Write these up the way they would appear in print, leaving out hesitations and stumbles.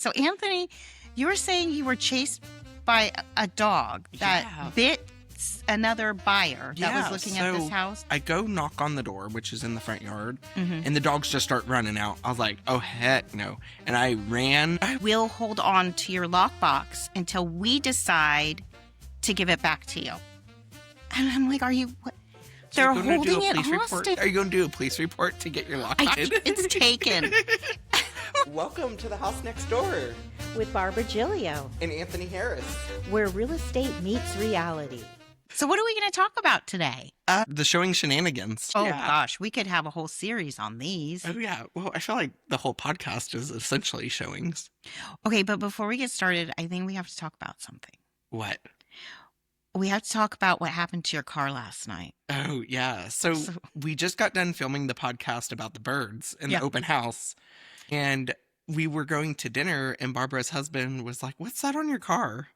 So, Anthony, you were saying you were chased by a dog that bit another buyer that was looking at this house. I go knock on the door, which is in the front yard, Mm-hmm. and the dogs just start running out. I was like, oh, heck no. And I ran. We'll hold on to your lockbox until we decide to give it back to you. And I'm like, are you... What? They're holding it hostage. Are you going to do a police report to get your lockbox? It's taken. Welcome to the house next door with Barbara Gillio and Anthony Harris, where real estate meets reality. So what are we going to talk about today? The showing shenanigans. Oh, gosh, we could have a whole series on these. Oh, yeah. Well, I feel like the whole podcast is essentially showings. Okay, but before we get started, I think we have to talk about something. What? We have to talk about what happened to your car last night. Oh, yeah. So we just got done filming the podcast about the birds in the open house. And we were going to dinner, and Barbara's husband was like, what's that on your car?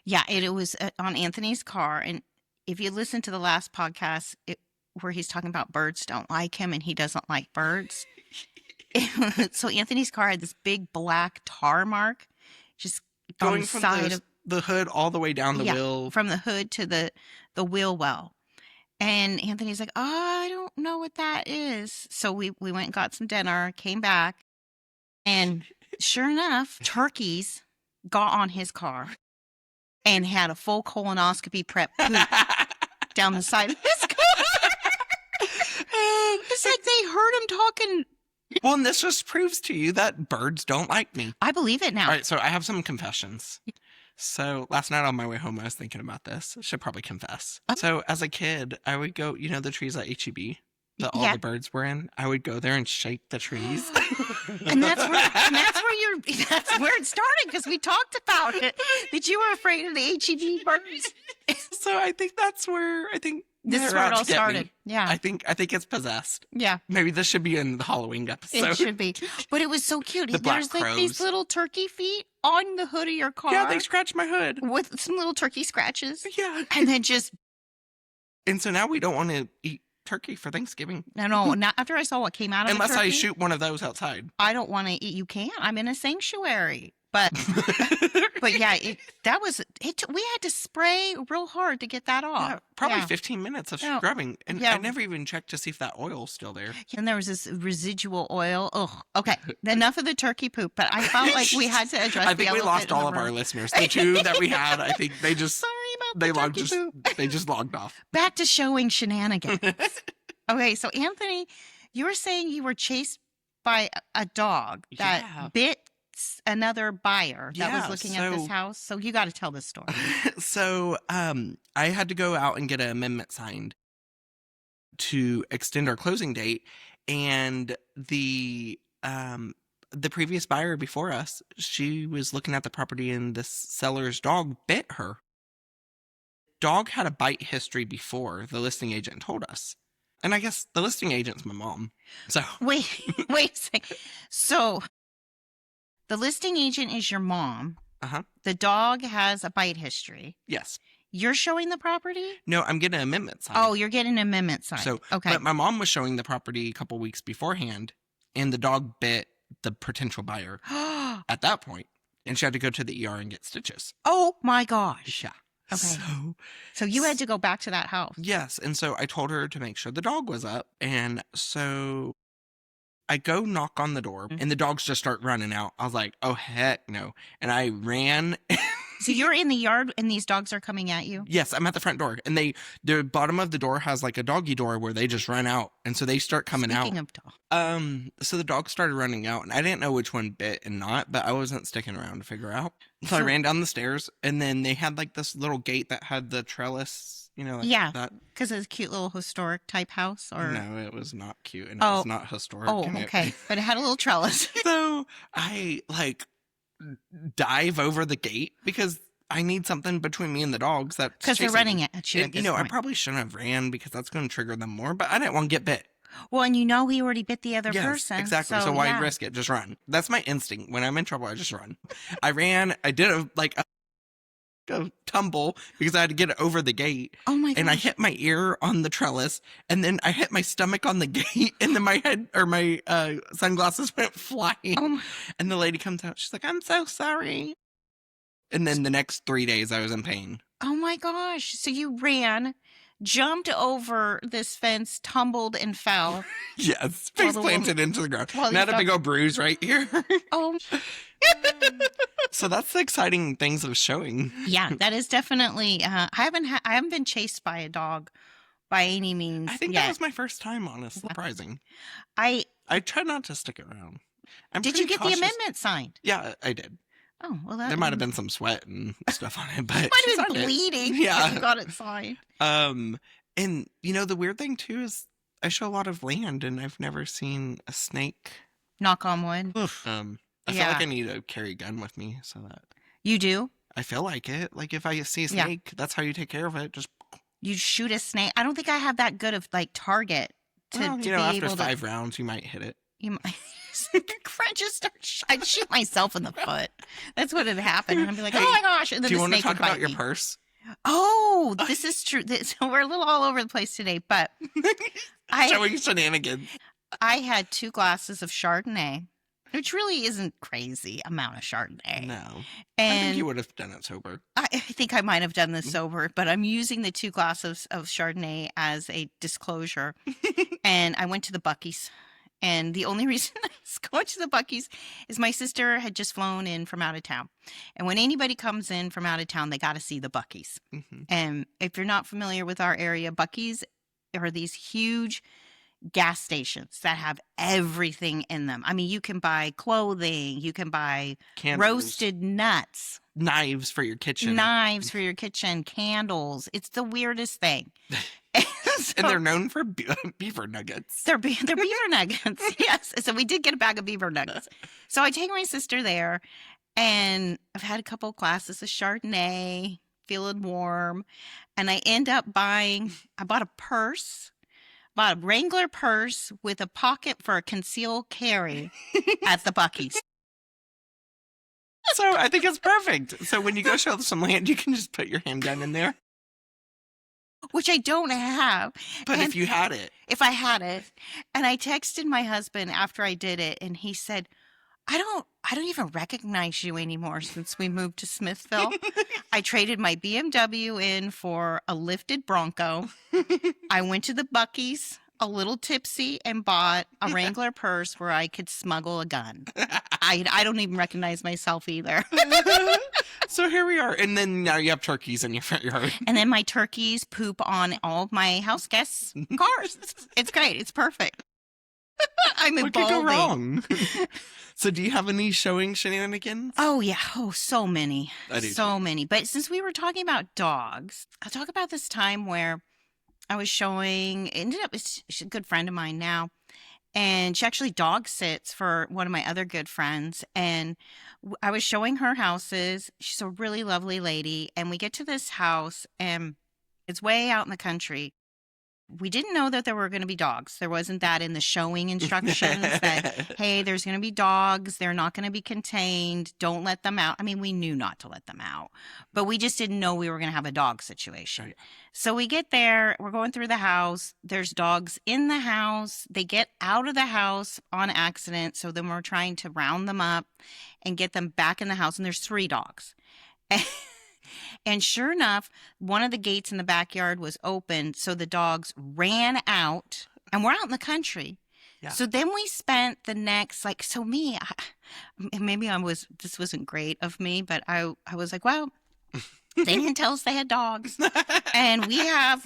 Yeah, it was on Anthony's car. And if you listen to the last podcast where he's talking about birds don't like him and he doesn't like birds. So Anthony's car had this big black tar mark just going on the from side of the hood all the way down the wheel. From the hood to the wheel well. And Anthony's like, oh, I don't know what that is. So we went and got some dinner, came back. And sure enough, turkeys got on his car and had a full colonoscopy prep poop down the side of his car. It's like they heard him talking. Well, and this just proves to you that birds don't like me. I believe it now. All right, so I have some confessions. So last night on my way home, I was thinking about this. I should probably confess. So as a kid, I would go, you know, the trees at HEB that all the birds were in. I would go there and shake the trees. and that's where it started, because we talked about it, that you were afraid of the HEB birds. So I think that's where this is where it all started. Yeah. I think it's possessed. Yeah. Maybe this should be in the Halloween episode. It should be. But it was so cute. There's like these little turkey feet on the hood of your car. Yeah, they scratched my hood. With some little turkey scratches. Yeah. And then just... And so now we don't want to eat turkey for Thanksgiving. No, not after I saw what came out of Unless the turkey. I shoot one of those outside. I don't want to eat. You can't. I'm in a sanctuary. But yeah, we had to spray real hard to get that off. Yeah, probably 15 minutes of scrubbing. And I never even checked to see if that oil's still there. And there was this residual oil. Oh, okay. Enough of the turkey poop, but I felt like we had to address I think we lost all of our listeners. The two that we had, I think they just... Sorry about they just logged off. Back to showing shenanigans. Okay, so Anthony, you were saying you were chased by a dog that bit another buyer that was looking at this house. So you got to tell this story. So I had to go out and get an amendment signed to extend our closing date, and the previous buyer before us, she was looking at the property, and the seller's dog bit her. Dog had a bite history before the listing agent told us. And I guess the listing agent's my mom. So wait a second. So the listing agent is your mom. Uh-huh. The dog has a bite history. Yes. You're showing the property? No, I'm getting an amendment signed. Oh, you're getting an amendment signed. So, okay. But my mom was showing the property a couple weeks beforehand, and the dog bit the potential buyer at that point, and she had to go to the ER and get stitches. Oh my gosh. Yeah. Okay. So you had to go back to that house. Yes. And so I told her to make sure the dog was up. And so I go knock on the door, and the dogs just start running out. I was like, oh, heck no. And I ran. So you're in the yard and these dogs are coming at you? Yes, I'm at the front door. And the bottom of the door has like a doggy door where they just run out. And so they start coming out. Speaking of dogs. So the dogs started running out, and I didn't know which one bit and not, but I wasn't sticking around to figure out. So I ran down the stairs, and then they had like this little gate that had the trellis, you know, like that. Because it's a cute little historic type house, or no, it was not cute, and it was not historic. Oh, okay. But it had a little trellis. So I like dive over the gate because I need something between me and the dogs. Because they're running at you. And, I probably shouldn't have ran because that's going to trigger them more, but I didn't want to get bit. Well, and he already bit the other person. Exactly. So why risk it? Just run. That's my instinct. When I'm in trouble, I just run. I ran. I did a tumble because I had to get it over the gate. Oh my And I gosh. hit my ear on the trellis, and then I hit my stomach on the gate, and then my head or my sunglasses went flying. Oh my, And the lady comes out. She's like, "I'm so sorry." And then the next 3 days, I was in pain. oh my gosh. So you ran, jumped over this fence, tumbled and fell. Yes, While face the planted into the ground. while And I had these a big old bruise right here. Oh, So that's the exciting things of showing. yeah, that is definitely. I haven't been chased by a dog by any means I think that yet. was my first time, honestly. Surprising. I I try not to stick around. I'm Did you pretty get cautious. the amendment signed? Yeah, I did. Oh well, that There might have been some sweat and stuff on it, but might she have been signed it. bleeding. Yeah. If you got it signed. And the weird thing too is I show a lot of land and I've never seen a snake. Knock on wood. I feel Yeah. like I need to carry a gun with me so that You do? I feel like it. Like if I see a Yeah. snake, that's how you take care of it. Just You shoot a snake? I don't think I have that good of like target to be after able 5 rounds, you might hit it. You might. I'd shoot myself in the foot. That's what would happen. And I'd be like, Hey, oh my gosh. And then Do you the want to snake talk would bite about your me. purse? Oh, this is true. We're a little all over the place today, but I Showing shenanigans. had 2 glasses of Chardonnay, which really isn't crazy amount of Chardonnay. No. I And think you would have done it sober. I think I might have done this sober, but I'm using the 2 glasses of Chardonnay as a disclosure. And I went to the Buc-ee's. And the only reason I was going to the Buc-ee's is my sister had just flown in from out of town. And when anybody comes in from out of town, they got to see the Buc-ee's. Mhm. And if you're not familiar with our area, Buc-ee's are these huge gas stations that have everything in them. I mean, you can buy clothing, you can buy Candles, roasted nuts, knives for your kitchen. knives for your kitchen, candles. It's the weirdest thing. And they're known for beaver nuggets. They're beaver nuggets. Yes. So we did get a bag of beaver nuggets. So I take my sister there, and I've had a couple glasses of Chardonnay, feeling warm, and I end up I bought a purse, bought a Wrangler purse with a pocket for a concealed carry at the Buc-ee's. So I think it's perfect. So when you go show some land, you can just put your handgun in there. Which I don't have. But And if you had it, if I had it. And I texted my husband after I did it, and he said, I don't even recognize you anymore since we moved to Smithville. I traded my BMW in for a lifted Bronco. I went to the Buc-ee's a little tipsy and bought a Wrangler purse where I could smuggle a gun. I don't even recognize myself either. So here we are. And then now you have turkeys in your front yard. And then my turkeys poop on all of my house guests' cars. It's great. It's perfect. I'm What could go evolving. wrong? So do you have any showing shenanigans? Oh, yeah. Oh, so many. I do So many. But since we were talking about dogs, I'll talk about this time where I was showing, ended up, she's a good friend of mine now. And she actually dog sits for one of my other good friends. And I was showing her houses. She's a really lovely lady. And we get to this house, and it's way out in the country. We didn't know that there were going to be dogs. There wasn't that in the showing instructions that, hey, there's going to be dogs. They're not going to be contained. Don't let them out. I mean, we knew not to let them out, but we just didn't know we were going to have a dog situation. Right. So we get there, we're going through the house. There's dogs in the house. They get out of the house on accident. So then we're trying to round them up and get them back in the house. And there's 3 dogs. And sure enough, one of the gates in the backyard was open, so the dogs ran out, and we're out in the country. Yeah. So then we spent the next, maybe this wasn't great of me, but I was like, well, they didn't tell us they had dogs. And we have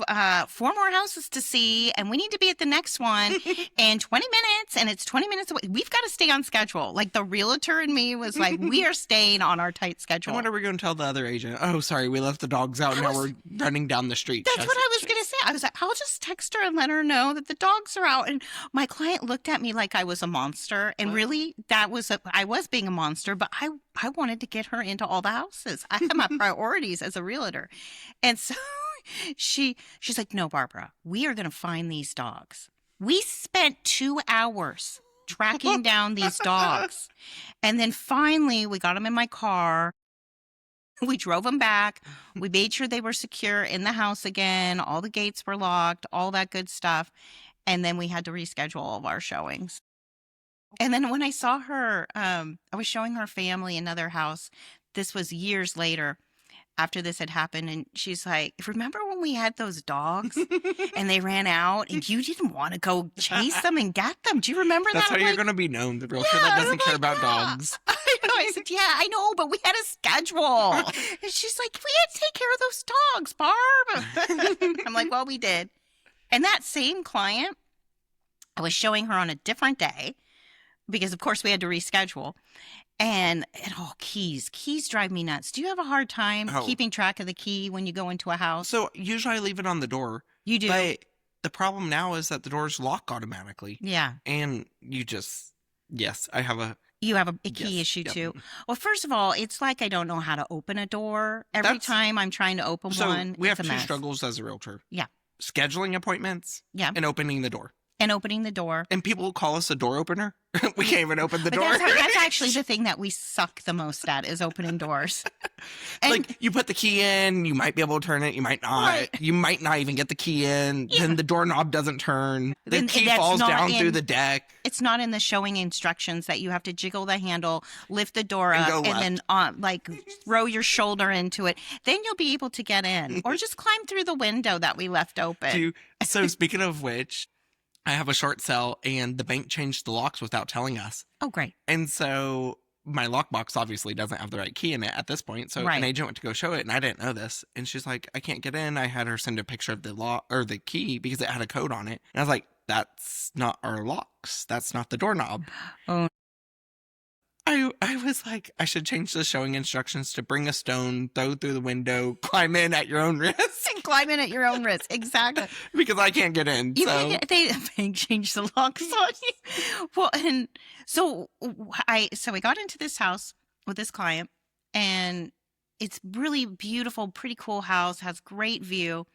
4 more houses to see, and we need to be at the next one in 20 minutes, and it's 20 minutes away. We've got to stay on schedule. Like the realtor and me was like, we are staying on our tight schedule. And what are we going to tell the other agent? Oh, sorry, we left the dogs out. Now we're running down the street. That's what I was going to say. I was like, I'll just text her and let her know that the dogs are out. And my client looked at me like I was a monster. And really, I was being a monster, but I wanted to get her into all the houses. I have my priorities as a realtor. And so she's like, no, Barbara, we are going to find these dogs. We spent 2 hours tracking down these dogs. And then finally we got them in my car. We drove them back. We made sure they were secure in the house again. All the gates were locked, all that good stuff. And then we had to reschedule all of our showings. And then when I saw her, I was showing her family another house. This was years later after this had happened. And she's like, remember when we had those dogs and they ran out and you didn't want to go chase them and get them? Do you remember That's that? how I'm you're like, going to be known, the realtor yeah. that And I'm doesn't care like, about yeah. dogs. I know. I said, yeah, I know, but we had a schedule. And she's like, we had to take care of those dogs, Barb. I'm like, well, we did. And that same client, I was showing her on a different day because, of course, we had to reschedule. And keys drive me nuts. Do you have a hard time keeping track of the key when you go into a house? So usually I leave it on the door. You do? But the problem now is that the doors lock automatically. Yeah. And you just, yes, I have a... You have a key issue too. Well, first of all, it's like I don't know how to open a door. Every time I'm trying to open one, we have it's a two mess. struggles as a realtor. Yeah. Scheduling appointments. Yeah. And opening the door. And opening the door. And people call us a door opener. We can't even open the door. That's actually the thing that we suck the most at is opening doors. And like you put the key in, you might be able to turn it, you might not. Right. You might not even get the key in. Yeah. Then the doorknob doesn't turn. The key falls down through the deck. It's not in the showing instructions that you have to jiggle the handle, lift the door up, and then throw your shoulder into it. Then you'll be able to get in. Or just climb through the window that we left open. So speaking of which, I have a short sale and the bank changed the locks without telling us. Oh, great. And so my lockbox obviously doesn't have the right key in it at this point. So an agent went to go show it and I didn't know this. And she's like, I can't get in. I had her send a picture of the lock or the key because it had a code on it. And I was like, that's not our locks. That's not the doorknob. Oh. I was like, I should change the showing instructions to bring a stone, throw through the window, climb in at your own risk. And climb in at your own risk. Exactly. Because I can't get in. They changed the locks on you. Well, and so we got into this house with this client, and it's really beautiful, pretty cool house, has great view,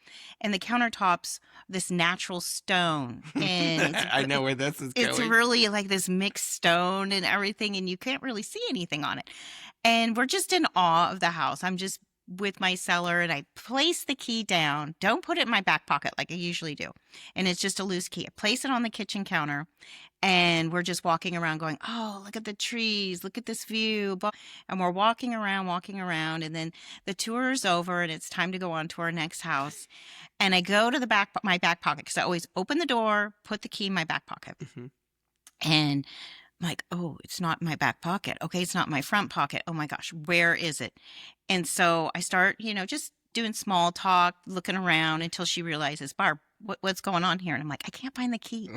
and the countertops, this natural stone. And I know where this is going. It's really like this mixed stone and everything, and you can't really see anything on it. And we're just in awe of the house. I'm just with my seller, and I place the key down. Don't put it in my back pocket like I usually do. And it's just a loose key. I place it on the kitchen counter, and we're just walking around going, oh, look at the trees. Look at this view. And we're walking around. And then the tour is over, and it's time to go on to our next house. And I go to my back pocket because I always open the door, put the key in my back pocket. Mm-hmm. And I'm like, oh, it's not in my back pocket. Okay, it's not in my front pocket. Oh my gosh, where is it? And so I start, just doing small talk, looking around until she realizes, Barb, what's going on here? And I'm like, I can't find the key.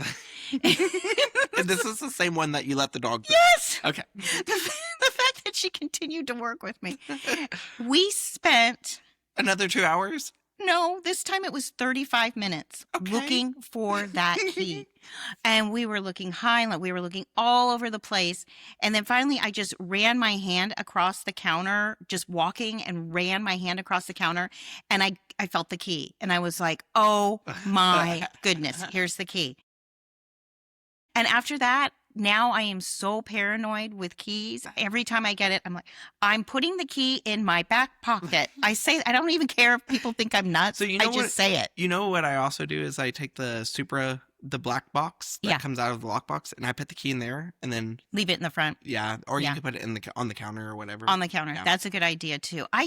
And this is the same one that you let the dog. Yes. Okay. The fact that she continued to work with me. We spent another 2 hours. No, this time it was 35 minutes looking for that key. And we were looking high, we were looking all over the place. And then finally, I just ran my hand across the counter, just walking and ran my hand across the counter. And I felt the key. And I was like, oh my goodness, here's the key. And after that, now I am so paranoid with keys. Every time I get it, I'm like, I'm putting the key in my back pocket. I don't even care if people think I'm nuts. So I just say it. You know what I also do is I take the Supra, the black box that comes out of the lockbox, and I put the key in there and then leave it in the front. Yeah, or you can put it on the counter or whatever. On the counter. Yeah. That's a good idea too. I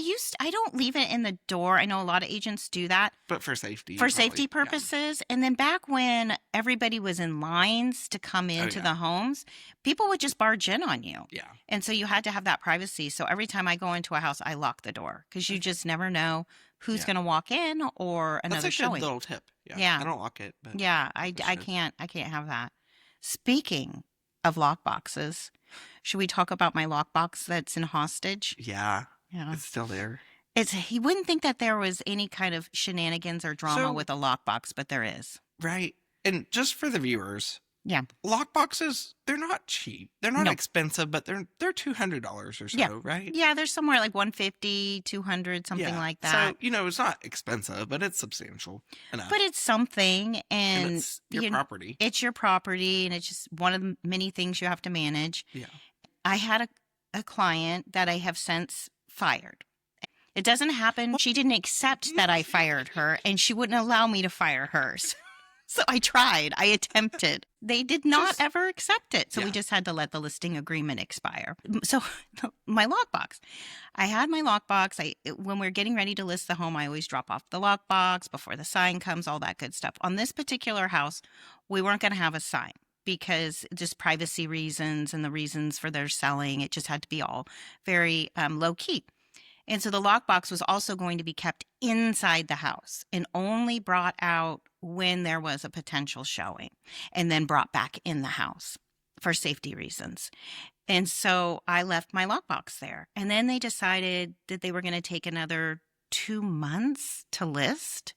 don't leave it in the door. I know a lot of agents do that. But for safety. For safety purposes. Yeah. And then back when everybody was in lines to come into the homes, people would just barge in on you. Yeah. And so you had to have that privacy. So every time I go into a house, I lock the door because you just never know who's going to walk in or another showing. That's a good little tip. Yeah. I don't lock it. But yeah, I can't have that. Speaking of lock boxes, should we talk about my lockbox that's in hostage? Yeah. It's still there. He wouldn't think that there was any kind of shenanigans or drama with a lockbox, but there is. Right. And just for the viewers, yeah, lockboxes, they're not cheap. They're not expensive, but they're $200 or so, right? Yeah, they're somewhere like $150, $200, something like that. So, it's not expensive, but it's substantial enough. But it's something, and it's your property. It's your property, and it's just one of the many things you have to manage. Yeah. I had a client that I have since fired. It doesn't happen. She didn't accept that I fired her, and she wouldn't allow me to fire hers. So I tried. I attempted. They did not ever accept it. So we just had to let the listing agreement expire. So my lockbox. I had my lockbox. When we're getting ready to list the home, I always drop off the lockbox before the sign comes, all that good stuff. On this particular house, we weren't going to have a sign because just privacy reasons and the reasons for their selling. It just had to be all very low key. And so the lockbox was also going to be kept inside the house and only brought out when there was a potential showing and then brought back in the house for safety reasons. And so I left my lockbox there. And then they decided that they were going to take another 2 months to list.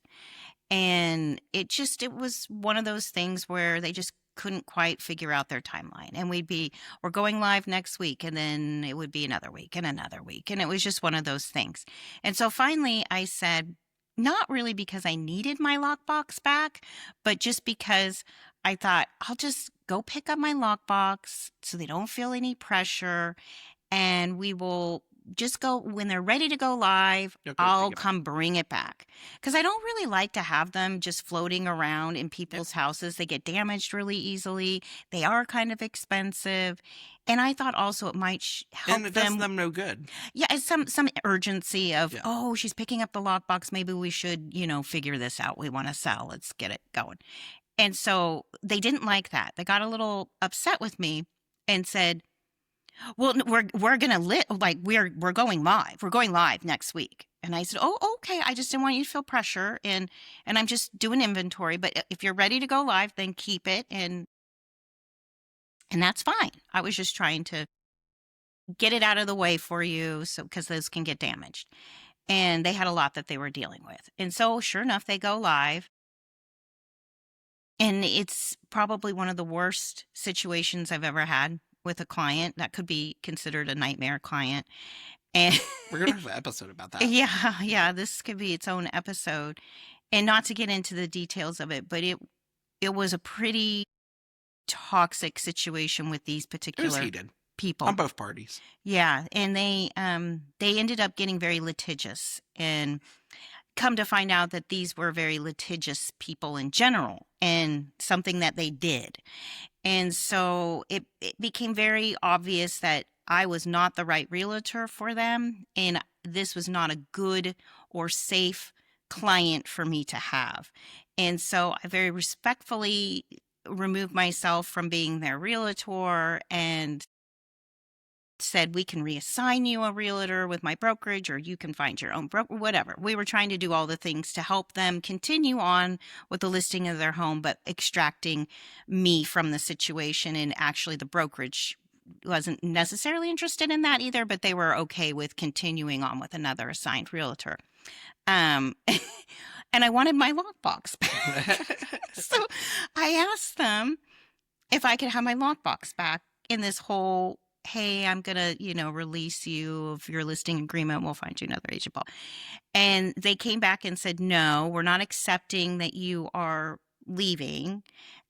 And it was one of those things where they just couldn't quite figure out their timeline. And we're going live next week, and then it would be another week and another week. And it was just one of those things. And so finally I said, not really because I needed my lockbox back, but just because I thought I'll just go pick up my lockbox so they don't feel any pressure. And we will just go when they're ready to go live. I'll come bring it back, because I don't really like to have them just floating around in people's houses. They get damaged really easily. They are kind of expensive, and I thought also it might help and it does them no good. Yeah, it's some urgency of oh, she's picking up the lockbox. Maybe we should figure this out. We want to sell. Let's get it going. And so they didn't like that. They got a little upset with me and said, well, we're gonna we're going live. We're going live next week. And I said, oh, okay. I just didn't want you to feel pressure, and I'm just doing inventory. But if you're ready to go live, then keep it, and that's fine. I was just trying to get it out of the way for you, so because those can get damaged. And they had a lot that they were dealing with. And so, sure enough, they go live. And it's probably one of the worst situations I've ever had with a client. That could be considered a nightmare client. And we're going to have an episode about that. Yeah, this could be its own episode. And not to get into the details of it, but it was a pretty toxic situation with these particular it was heated people on both parties. Yeah, and they ended up getting very litigious, and come to find out that these were very litigious people in general, and something that they did. And so it became very obvious that I was not the right realtor for them, and this was not a good or safe client for me to have. And so I very respectfully removed myself from being their realtor and said, we can reassign you a realtor with my brokerage, or you can find your own broker, whatever. We were trying to do all the things to help them continue on with the listing of their home, but extracting me from the situation. And actually the brokerage wasn't necessarily interested in that either, but they were okay with continuing on with another assigned realtor. And I wanted my lockbox back. So I asked them if I could have my lockbox back in this whole, hey, I'm going to, release you of your listing agreement. We'll find you another agent. And they came back and said, no, we're not accepting that you are leaving.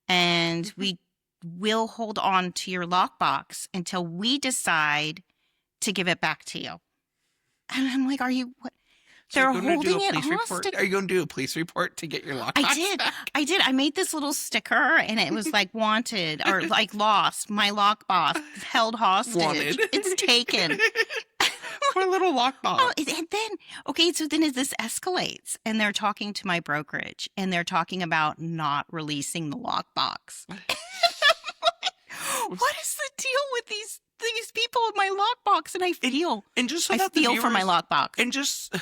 And we will hold on to your lockbox until we decide to give it back to you. And I'm like, are you, what? So They're holding it hostage. Are you going to do a police report to get your lockbox back? I did. I made this little sticker, and it was like wanted or like lost. My lockbox held hostage. Wanted. It's taken. Poor little lockbox. Oh, and then, okay, so then as this escalates, and they're talking to my brokerage, and they're talking about not releasing the lockbox. What is the deal with these people in my lockbox? And I feel, and just so I that feel for my lockbox. And just...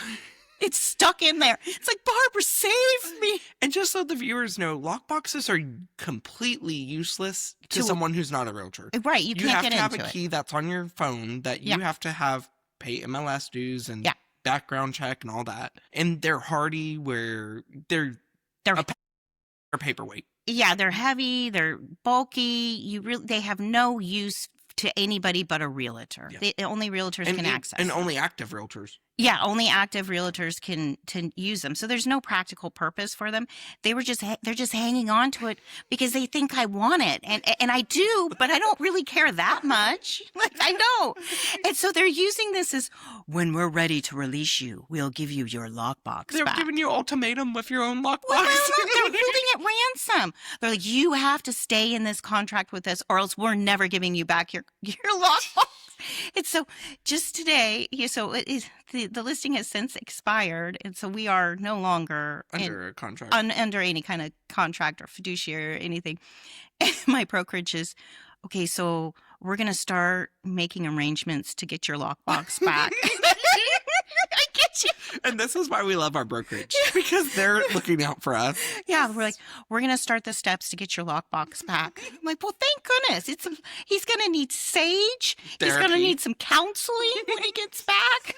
It's stuck in there. It's like, Barbara, save me. And just so the viewers know, lockboxes are completely useless to someone who's not a realtor. Right. You can't get into it. You have to have a key that's on your phone that you have to have pay MLS dues and background check and all that. And they're hardy where they're a paperweight. Yeah, they're heavy. They're bulky. They have no use to anybody but a realtor. Yeah. Only realtors can access. And only active realtors. Yeah, only active realtors can to use them. So there's no practical purpose for them. They're just hanging on to it because they think I want it, and I do, but I don't really care that much. Like I know, and so they're using this as when we're ready to release you, we'll give you your lockbox They're back. giving you ultimatum with your own lockbox. Well, they're holding it ransom. They're like, you have to stay in this contract with us, or else we're never giving you back your lockbox. And so just today, so it is, the listing has since expired, and so we are no longer Under a contract. under any kind of contract or fiduciary or anything. And my brokerage is, okay, so we're going to start making arrangements to get your lockbox back. I get you. And this is why we love our brokerage, because they're looking out for us. Yeah, we're gonna start the steps to get your lockbox back. I'm like, well, thank goodness. He's gonna need sage. He's gonna Therapy. need some counseling when he gets back.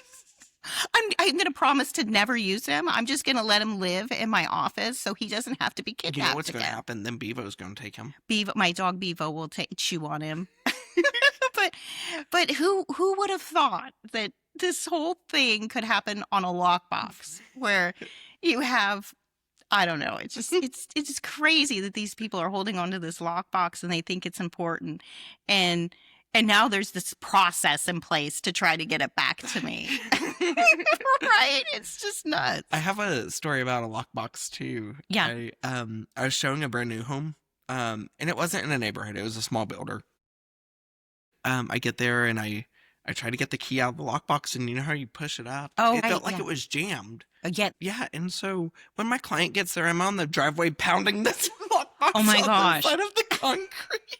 I'm gonna promise to never use him. I'm just gonna let him live in my office so he doesn't have to be kidnapped. You know what's going to again. happen? Then Bevo's going to take him. My dog Bevo will chew on him. but who would have thought that this whole thing could happen on a lockbox where you have, I don't know, it's just crazy that these people are holding onto this lockbox and they think it's important, and now there's this process in place to try to get it back to me. Right? It's just nuts. I have a story about a lockbox too. Yeah. I was showing a brand new home, and it wasn't in a neighborhood. It was a small builder. I get there and I try to get the key out of the lockbox, and you know how you push it up? Oh, it felt right, like yeah. it was jammed. Yet, Yeah, and so when my client gets there, I'm on the driveway pounding this lockbox Oh my on gosh. the side of the concrete.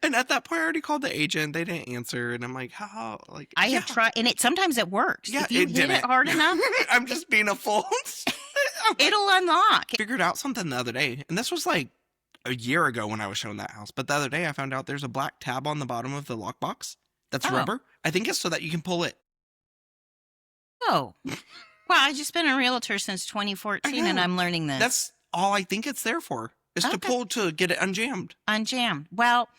And at that point, I already called the agent. They didn't answer, and I'm like, how? Like I have tried, and sometimes it works. Yeah, if you it hit didn't. it hard enough, I'm just being a fool. it'll unlock. Figured out something the other day, and this was like a year ago when I was showing that house. But the other day, I found out there's a black tab on the bottom of the lockbox that's Oh. rubber. I think it's so that you can pull it. Oh, well, I've just been a realtor since 2014, and know. I'm learning this. That's all I think it's there for, is to Okay. pull to get it unjammed. Unjammed. Well,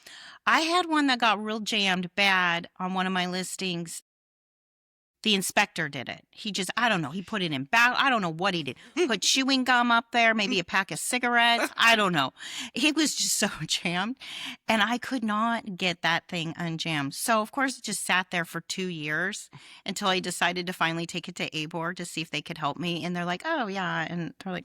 I had one that got real jammed bad on one of my listings. The inspector did it. He just, I don't know. He put it in back. I don't know what he did. Put chewing gum up there, maybe a pack of cigarettes. I don't know. It was just so jammed. And I could not get that thing unjammed. So, of course, it just sat there for 2 years until I decided to finally take it to ABOR to see if they could help me. And they're like, oh, yeah. And they're like,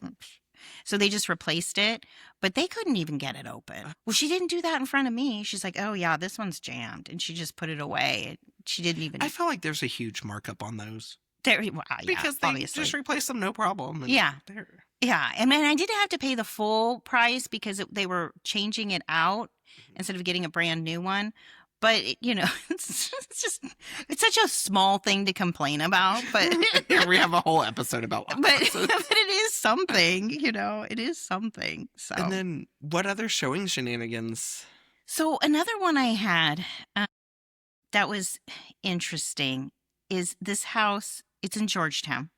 so they just replaced it, but they couldn't even get it open. Well, she didn't do that in front of me. She's like, oh, yeah, this one's jammed. And she just put it away. She didn't even. I feel like there's a huge markup on those. Well, yeah, Because they obviously. just replace them, no problem. And Yeah. they're- Yeah. And then I didn't have to pay the full price because they were changing it out instead of getting a brand new one. But, it's such a small thing to complain about. But we have a whole episode about but lockboxes. it is something, it is something. So. And then what other showing shenanigans? So another one I had that was interesting is this house. It's in Georgetown,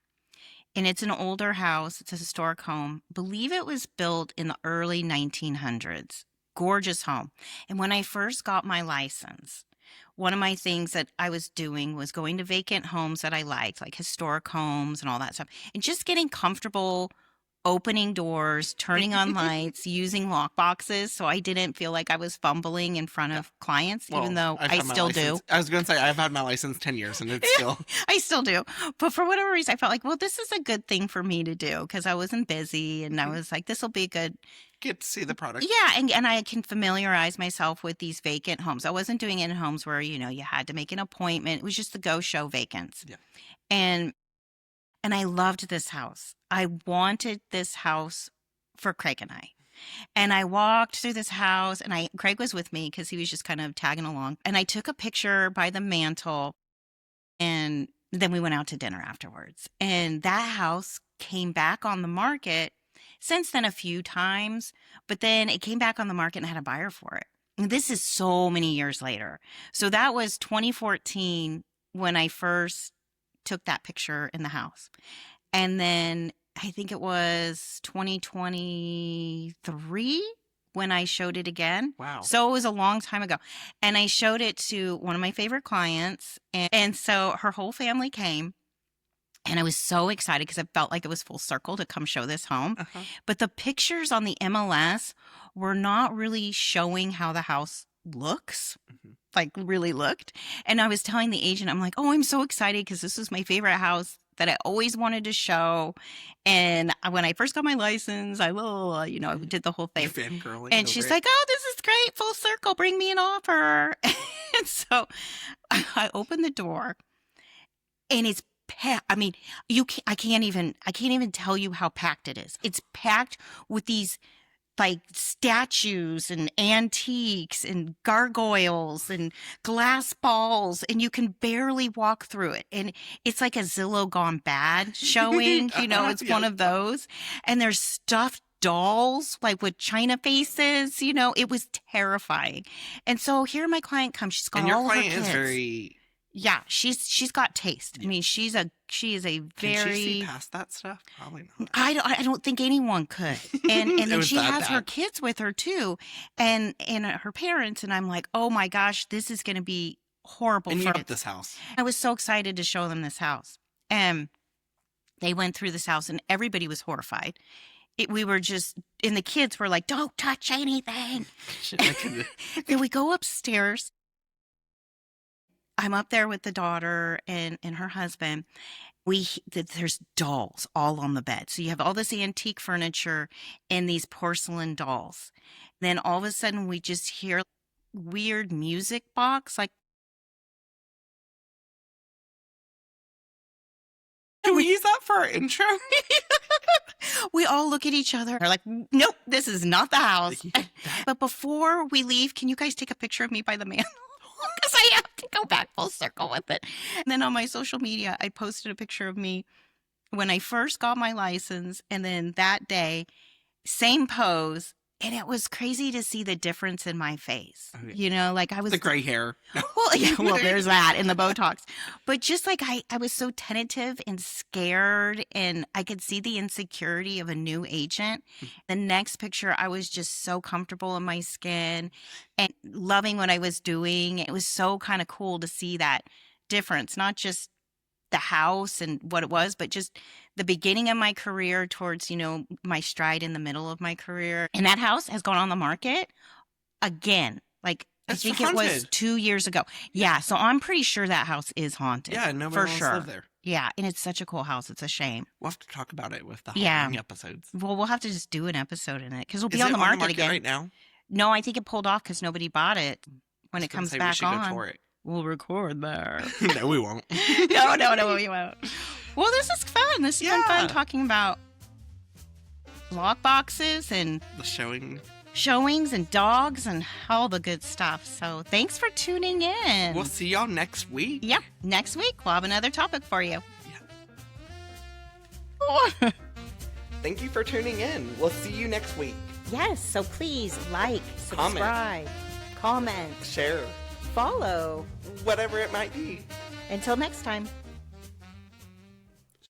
and it's an older house. It's a historic home. Believe it was built in the early 1900s. Gorgeous home. And when I first got my license, one of my things that I was doing was going to vacant homes that I liked, like historic homes and all that stuff, and just getting comfortable opening doors, turning on lights, using lock boxes, so I didn't feel like I was fumbling in front of clients, even though I've I had my still do. license- I was going to say, I've had my license 10 years, and it's still... I still do. But for whatever reason, I felt like, well, this is a good thing for me to do because I wasn't busy, and I was like, this will be a good... Get to see the product. Yeah, and I can familiarize myself with these vacant homes. I wasn't doing it in homes where, you had to make an appointment. It was just the go show vacants. Yeah. And I loved this house. I wanted this house for Craig and I. And I walked through this house, and Craig was with me because he was just kind of tagging along. And I took a picture by the mantle, and then we went out to dinner afterwards. And that house came back on the market since then a few times, but then it came back on the market and had a buyer for it. And this is so many years later. So that was 2014 when I first took that picture in the house. And then I think it was 2023 when I showed it again. Wow. So it was a long time ago. And I showed it to one of my favorite clients. And so her whole family came. And I was so excited because I felt like it was full circle to come show this home. Uh-huh. But the pictures on the MLS were not really showing how the house looks, like really looked. And I was telling the agent, I'm like, oh, I'm so excited because this is my favorite house that I always wanted to show. And when I first got my license, I did the whole thing. Fangirling And she's like, oh, this is great, full circle, bring me an offer. And so I opened the door and it's I mean, I can't even tell you how packed it is. It's packed with these like statues and antiques and gargoyles and glass balls, and you can barely walk through it. And it's like a Zillow Gone Bad showing, it's one of those. And there's stuffed dolls like with china faces, it was terrifying. And so here my client comes, she's got and your all her client kids. is very... Yeah, she's got taste. I mean, she is a very. Can she see past that stuff? Probably not. I don't think anyone could. And then she has her kids with her too, and her parents. And I'm like, oh my gosh, this is going to be horrible. And for you got this house. I was so excited to show them this house, and they went through this house, and everybody was horrified. And the kids were like, don't touch anything. Then we go upstairs. I'm up there with the daughter and her husband. There's dolls all on the bed. So you have all this antique furniture and these porcelain dolls. Then all of a sudden we just hear weird music box. Like, can we use that for our intro? We all look at each other. They're like, nope, this is not the house. But before we leave, can you guys take a picture of me by the mantle? Because I have to go back full circle with it. And then on my social media, I posted a picture of me when I first got my license. And then that day, same pose. And it was crazy to see the difference in my face. Okay. Like I was... The gray hair. Well, there's that in the Botox. But just like I was so tentative and scared, and I could see the insecurity of a new agent. The next picture, I was just so comfortable in my skin and loving what I was doing. It was so kind of cool to see that difference, not just the house and what it was, but just the beginning of my career towards, my stride in the middle of my career. And that house has gone on the market again. Like, It's I think haunted. it was 2 years ago. Yeah. So I'm pretty sure that house is haunted. Yeah, nobody for wants sure. to live there. Yeah. And it's such a cool house. It's a shame. We'll have to talk about it with the Yeah. Halloween episodes. Well, we'll have to just do an episode in it because it'll be Is on it the market again. right now? No, I think it pulled off because nobody bought it. When it comes back we should on, go tour it. we'll record there. No, we won't. No, we won't. Well, this is fun. This has been fun talking about lock boxes and The showings and dogs and all the good stuff. So thanks for tuning in. We'll see y'all next week. Yep. Next week, we'll have another topic for you. Yeah. Thank you for tuning in. We'll see you next week. Yes, so please like, subscribe, comment, Share. follow. Whatever it might be. Until next time.